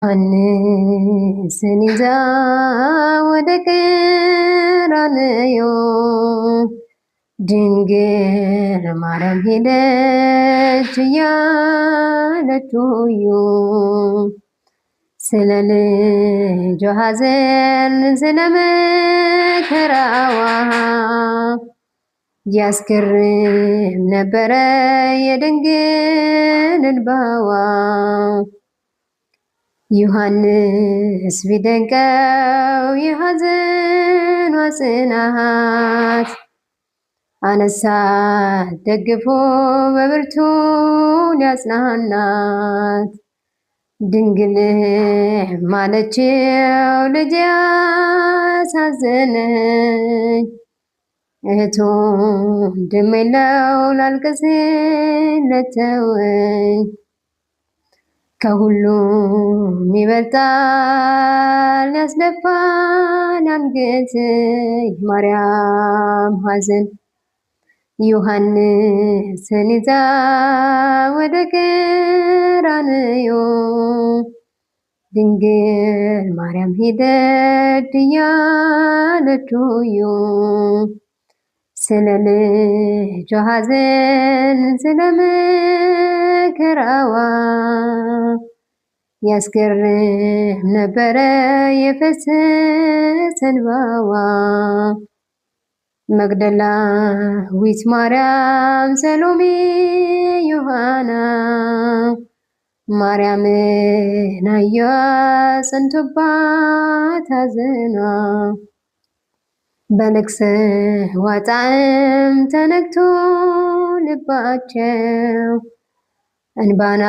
ዮሐንስን ይዛ ወደ ቀራንዮ ድንግል ማርያም ሄደች እያለች ሆዩ ስለ ልጇ ሐዘን ስለ መከራዋ ያስገርም ነበረ የድንግል እንባዋ። ዮሐንስ ቢደንቀው የሐዘኗ ጽናት አነሳት ደግፎ በብርቱ ሊያጽናናት። ድንግል ማለችው ልጄ አሳዘነኝ፣ እህቱ ወንድም የለው ላልቅስለት ተወኝ። ከሁሉም ይበልጣል ያስደፋል አንገት ማርያም ሐዘን። ዮሐንስን ይዛ ወደ ቀራንዮ ድንግል ማርያም ሄደች እያለች ሆዩ ስለ ልጇ ሐዘን ስለ መከራዋ ያስገርም ነበረ የፈሰሰ እንባዋ። መግደላዊት ማርያም፣ ሰሎሜ፣ ዮሐና ማርያምን አዩአት ጸንቶባት ሐዘኗ። በልቅሶዋ ጣዕም ተነክቶ ልባቸው እንባና